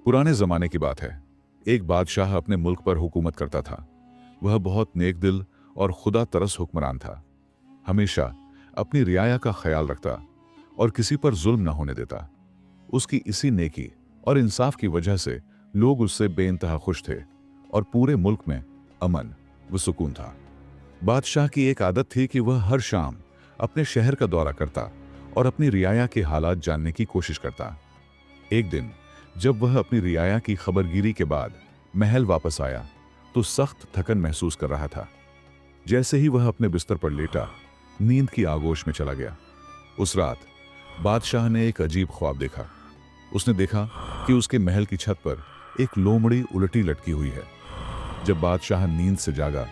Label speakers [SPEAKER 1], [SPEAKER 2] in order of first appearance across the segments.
[SPEAKER 1] पुराने जमाने की बात है। एक बादशाह अपने मुल्क पर हुकूमत करता था। वह बहुत नेक दिल और खुदा तरस हुक्मरान था। हमेशा अपनी रियाया का ख्याल रखता और किसी पर जुल्म न होने देता। उसकी इसी नेकी और इंसाफ की वजह से लोग उससे बेइंतहा खुश थे और पूरे मुल्क में अमन व सुकून था। बादशाह की एक आदत थी कि वह हर शाम अपने शहर का दौरा करता और अपनी रियाया के हालात जानने की कोशिश करता। एक दिन जब वह अपनी रियाया की खबरगिरी के बाद महल वापस आया तो सख्त थकन महसूस कर रहा था। जैसे ही वह अपने बिस्तर पर लेटा, नींद की आगोश में चला गया। उस रात बादशाह ने एक अजीब ख्वाब देखा। उसने देखा कि उसके महल की छत पर एक लोमड़ी उलटी लटकी हुई है। जब बादशाह नींद से जागा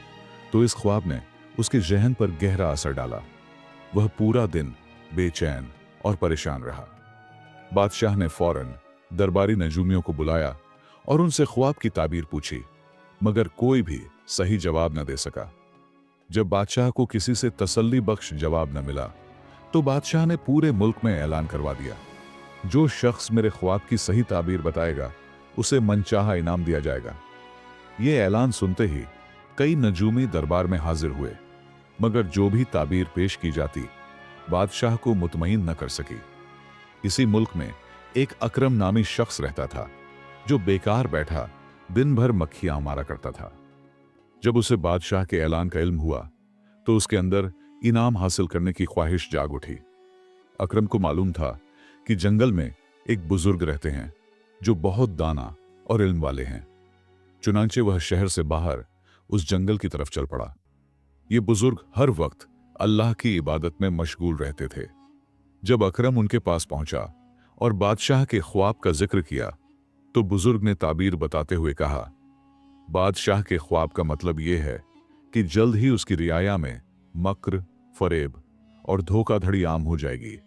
[SPEAKER 1] तो इस ख्वाब ने उसके जहन पर गहरा असर डाला। वह पूरा दिन बेचैन और परेशान रहा। बादशाह ने फौरन दरबारी नजूमियों को बुलाया और उनसे ख्वाब की ताबीर पूछी, मगर कोई भी सही जवाब न दे सका। जब बादशाह को किसी से तसल्ली बख्श जवाब न मिला तो बादशाह ने पूरे मुल्क में ऐलान करवा दिया, जो शख्स मेरे ख्वाब की सही ताबीर बताएगा उसे मनचाहा इनाम दिया जाएगा। यह ऐलान सुनते ही कई नजूमी दरबार में हाजिर हुए, मगर जो भी ताबीर पेश की जाती बादशाह को मुतमईन न कर सकी। इसी मुल्क में एक अकरम नामी शख्स रहता था, जो बेकार बैठा दिन भर मक्खियां मारा करता था। जब उसे बादशाह के ऐलान का इल्म हुआ तो उसके अंदर इनाम हासिल करने की ख्वाहिश जाग उठी। अकरम को मालूम था कि जंगल में एक बुजुर्ग रहते हैं जो बहुत दाना और इल्म वाले हैं। चुनांचे वह शहर से बाहर उस जंगल की तरफ चल पड़ा। ये बुजुर्ग हर वक्त अल्लाह की इबादत में मशगूल रहते थे। जब अकरम उनके पास पहुंचा और बादशाह के ख्वाब का जिक्र किया तो बुजुर्ग ने ताबीर बताते हुए कहा, बादशाह के ख्वाब का मतलब यह है कि जल्द ही उसकी रियाया में मक्र, फरेब और धोखाधड़ी आम हो जाएगी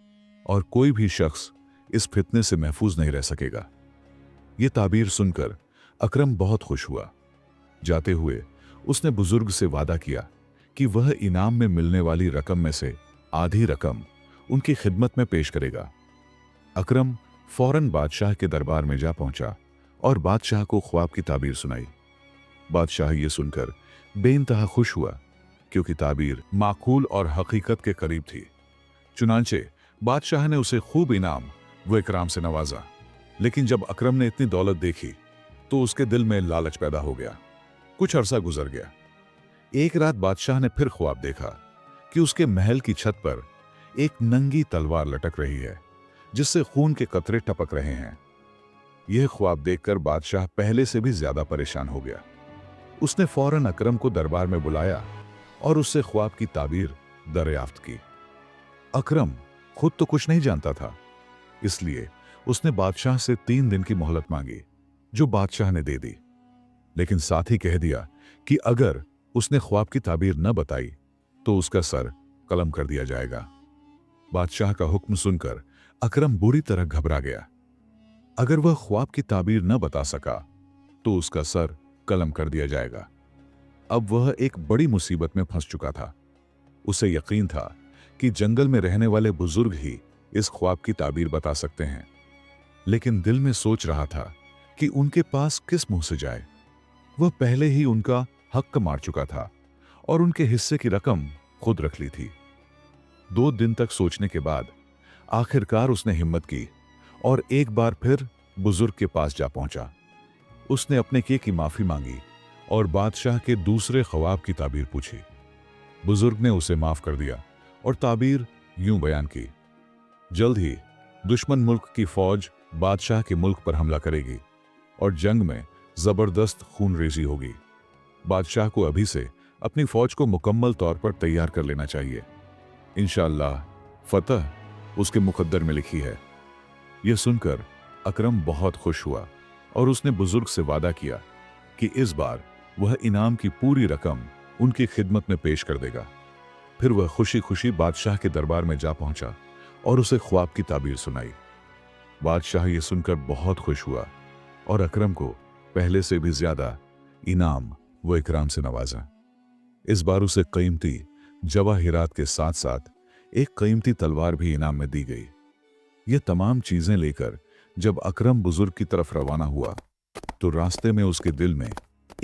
[SPEAKER 1] और कोई भी शख्स इस फितने से महफूज नहीं रह सकेगा। यह ताबीर सुनकर अकरम बहुत खुश हुआ। जाते हुए उसने बुजुर्ग से वादा किया कि वह इनाम में मिलने वाली रकम में से आधी रकम उनकी खिदमत में पेश करेगा। अकरम फौरन बादशाह के दरबार में जा पहुंचा और बादशाह को ख्वाब की ताबीर सुनाई। बादशाह ये सुनकर बेइंतहा खुश हुआ, क्योंकि ताबीर माकूल और हकीकत के करीब थी। चुनांचे बादशाह ने उसे खूब इनाम व इकराम से नवाजा। लेकिन जब अकरम ने इतनी दौलत देखी तो उसके दिल में लालच पैदा हो गया। कुछ अरसा गुजर गया। एक रात बादशाह ने फिर ख्वाब देखा कि उसके महल की छत पर एक नंगी तलवार लटक रही है, जिससे खून के कतरे टपक रहे हैं। यह ख्वाब देखकर बादशाह पहले से भी ज्यादा परेशान हो गया। उसने फौरन अकरम को दरबार में बुलाया और उससे ख्वाब की ताबीर दरियाफ्त की। अकरम खुद तो कुछ नहीं जानता था, इसलिए उसने बादशाह से 3 दिन की मोहलत मांगी, जो बादशाह ने दे दी। लेकिन साथ ही कह दिया कि अगर उसने ख्वाब की ताबीर न बताई तो उसका सर कलम कर दिया जाएगा। बादशाह का हुक्म सुनकर अकरम बुरी तरह घबरा गया। अगर वह ख्वाब की ताबीर न बता सका तो उसका सर कलम कर दिया जाएगा। अब वह एक बड़ी मुसीबत में फंस चुका था। उसे यकीन था कि जंगल में रहने वाले बुजुर्ग ही इस ख्वाब की ताबीर बता सकते हैं, लेकिन दिल में सोच रहा था कि उनके पास किस मुंह से जाए। वह पहले ही उनका हक मार चुका था और उनके हिस्से की रकम खुद रख ली थी। 2 दिन तक सोचने के बाद आखिरकार उसने हिम्मत की और एक बार फिर बुजुर्ग के पास जा पहुंचा। उसने अपने किए की माफी मांगी और बादशाह के दूसरे ख्वाब की ताबीर पूछी। बुजुर्ग ने उसे माफ कर दिया और ताबीर यूं बयान की, जल्द ही दुश्मन मुल्क की फौज बादशाह के मुल्क पर हमला करेगी और जंग में जबरदस्त खूनरेजी होगी। बादशाह को अभी से अपनी फौज को मुकम्मल तौर पर तैयार कर लेना चाहिए। इंशाअल्लाह फतह उसके मुकद्दर में लिखी है। यह सुनकर अकरम बहुत खुश हुआ और उसने बुजुर्ग से वादा किया कि इस बार वह इनाम की पूरी रकम उनकी खिदमत में पेश कर देगा। फिर वह खुशी खुशी बादशाह के दरबार में जा पहुंचा और उसे ख्वाब की ताबीर सुनाई। बादशाह ये सुनकर बहुत खुश हुआ और अकरम को पहले से भी ज्यादा इनाम व इकराम से नवाजा। इस बार उसे कीमती जवाहिरात के साथ साथ एक कीमती तलवार भी इनाम में दी गई। ये तमाम चीजें लेकर जब अकरम बुजुर्ग की तरफ रवाना हुआ तो रास्ते में उसके दिल में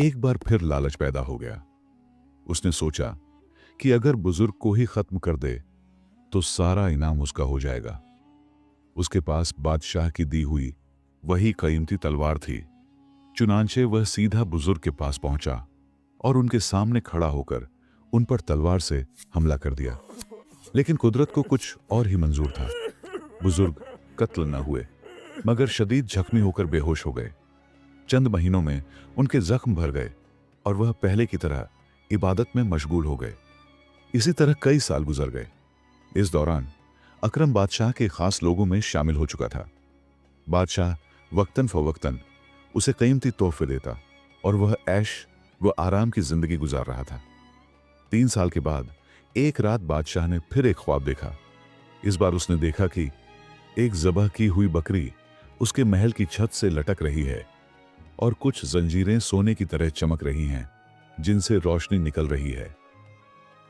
[SPEAKER 1] एक बार फिर लालच पैदा हो गया। उसने सोचा कि अगर बुजुर्ग को ही खत्म कर दे तो सारा इनाम उसका हो जाएगा। उसके पास बादशाह की दी हुई वही कीमती तलवार थी। चुनांचे वह सीधा बुजुर्ग के पास पहुंचा और उनके सामने खड़ा होकर उन पर तलवार से हमला कर दिया। लेकिन कुदरत को कुछ और ही मंजूर था। बुजुर्ग कत्ल न हुए मगर शदीद जख्मी होकर बेहोश हो गए। चंद महीनों में उनके जख्म भर गए और वह पहले की तरह इबादत में मशगूल हो गए। इसी तरह कई साल गुजर गए। इस दौरान अकरम बादशाह के खास लोगों में शामिल हो चुका था। बादशाह वक्तन फवक्तन उसे कीमती तोहफे देता और वह ऐश व आराम की जिंदगी गुजार रहा था। 3 साल के बाद एक रात बादशाह ने फिर एक ख्वाब देखा। इस बार उसने देखा कि एक ज़बह की हुई बकरी उसके महल की छत से लटक रही है और कुछ जंजीरें सोने की तरह चमक रही हैं जिनसे रोशनी निकल रही है।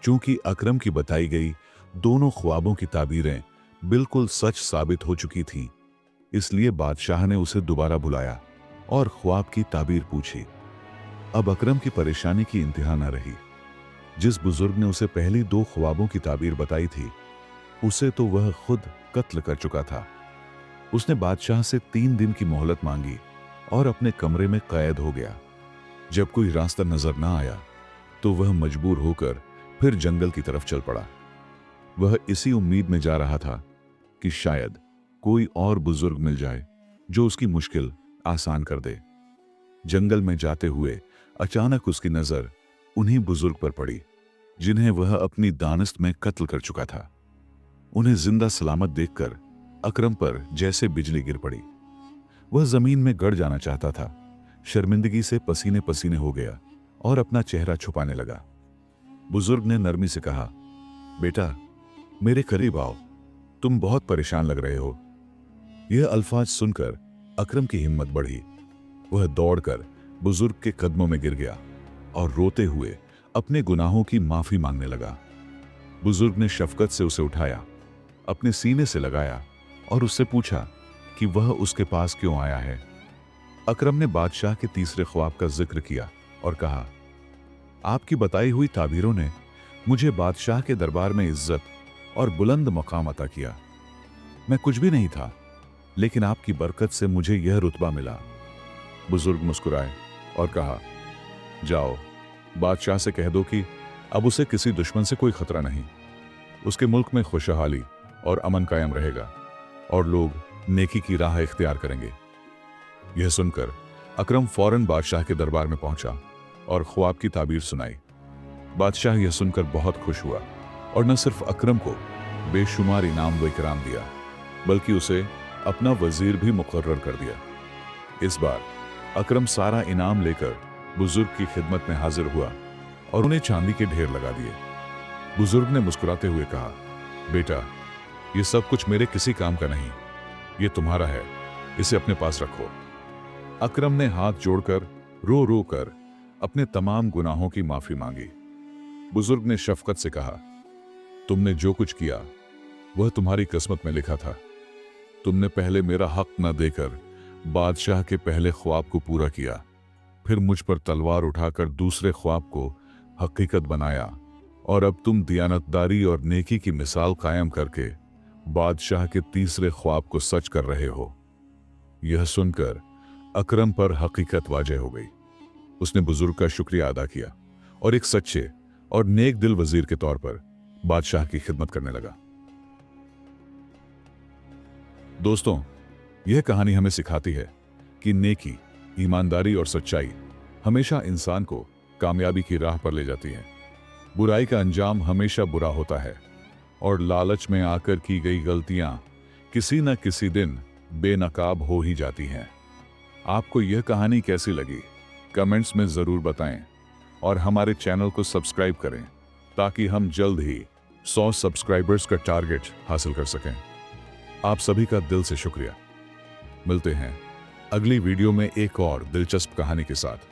[SPEAKER 1] चूंकि अकरम की बताई गई दोनों ख्वाबों की ताबीरें बिल्कुल सच साबित हो चुकी थीं, इसलिए बादशाह ने उसे दोबारा बुलाया और ख्वाब की ताबीर पूछी। अब अकरम की परेशानी की इंतहा न रही। जिस बुजुर्ग ने उसे पहली 2 ख्वाबों की ताबीर बताई थी उसे तो वह खुद कत्ल कर चुका था। उसने बादशाह से 3 दिन की मोहलत मांगी और अपने कमरे में कैद हो गया। जब कोई रास्ता नजर ना आया तो वह मजबूर होकर फिर जंगल की तरफ चल पड़ा। वह इसी उम्मीद में जा रहा था कि शायद कोई और बुजुर्ग मिल जाए जो उसकी मुश्किल आसान कर दे। जंगल में जाते हुए अचानक उसकी नजर उन्हीं बुजुर्ग पर पड़ी जिन्हें वह अपनी दानिस्त में कत्ल कर चुका था। उन्हें जिंदा सलामत देखकर अकरम पर जैसे बिजली गिर पड़ी। वह जमीन में गड़ जाना चाहता था। शर्मिंदगी से पसीने पसीने हो गया और अपना चेहरा छुपाने लगा। बुजुर्ग ने नरमी से कहा, बेटा मेरे करीब आओ, तुम बहुत परेशान लग रहे हो। यह अल्फाज सुनकर अकरम की हिम्मत बढ़ी। वह दौड़कर बुजुर्ग के कदमों में गिर गया और रोते हुए अपने गुनाहों की माफी मांगने लगा। बुजुर्ग ने शफकत से उसे उठाया, अपने सीने से लगाया और उससे पूछा कि वह उसके पास क्यों आया है। अकरम ने बादशाह के तीसरे ख्वाब का जिक्र किया और कहा, आपकी बताई हुई ताबीरों ने मुझे बादशाह के दरबार में इज्जत और बुलंद मकाम अता किया। मैं कुछ भी नहीं था, लेकिन आपकी बरकत से मुझे यह रुतबा मिला। बुजुर्ग मुस्कुराए और कहा, जाओ बादशाह से कह दो कि अब उसे किसी दुश्मन से कोई खतरा नहीं। उसके मुल्क में खुशहाली और अमन कायम रहेगा और लोग नेकी की राह इख्तियार करेंगे। यह सुनकर अकरम फौरन बादशाह के दरबार में पहुंचा और ख्वाब की ताबीर सुनाई। बादशाह यह सुनकर बहुत खुश हुआ और न सिर्फ अकरम को बेशुमार इनाम व इकराम दिया, बल्कि उसे अपना वजीर भी मुकर्रर कर दिया। इस बार अकरम सारा इनाम लेकर बुजुर्ग की खिदमत में हाजिर हुआ और उन्हें चांदी के ढेर लगा दिए। बुजुर्ग ने मुस्कुराते हुए कहा, बेटा ये सब कुछ मेरे किसी काम का नहीं, ये तुम्हारा है, इसे अपने पास रखो। अकरम ने हाथ जोड़कर रो रो कर अपने तमाम गुनाहों की माफी मांगी। बुजुर्ग ने शफकत से कहा, तुमने जो कुछ किया वह तुम्हारी किस्मत में लिखा था। तुमने पहले मेरा हक न देकर बादशाह के पहले ख्वाब को पूरा किया, फिर मुझ पर तलवार उठाकर दूसरे ख्वाब को हकीकत बनाया और अब तुम दियानतदारी और नेकी की मिसाल कायम करके बादशाह के तीसरे ख्वाब को सच कर रहे हो। यह सुनकर अकरम पर हकीकत वाज़ेह हो गई। उसने बुजुर्ग का शुक्रिया अदा किया और एक सच्चे और नेक दिल वजीर के तौर पर बादशाह की खिदमत करने लगा। दोस्तों, यह कहानी हमें सिखाती है कि नेकी, ईमानदारी और सच्चाई हमेशा इंसान को कामयाबी की राह पर ले जाती है। बुराई का अंजाम हमेशा बुरा होता है और लालच में आकर की गई गलतियां किसी न किसी दिन बेनकाब हो ही जाती हैं। आपको यह कहानी कैसी लगी कमेंट्स में ज़रूर बताएं और हमारे चैनल को सब्सक्राइब करें ताकि हम जल्द ही 100 सब्सक्राइबर्स का टारगेट हासिल कर सकें। आप सभी का दिल से शुक्रिया। मिलते हैं अगली वीडियो में एक और दिलचस्प कहानी के साथ।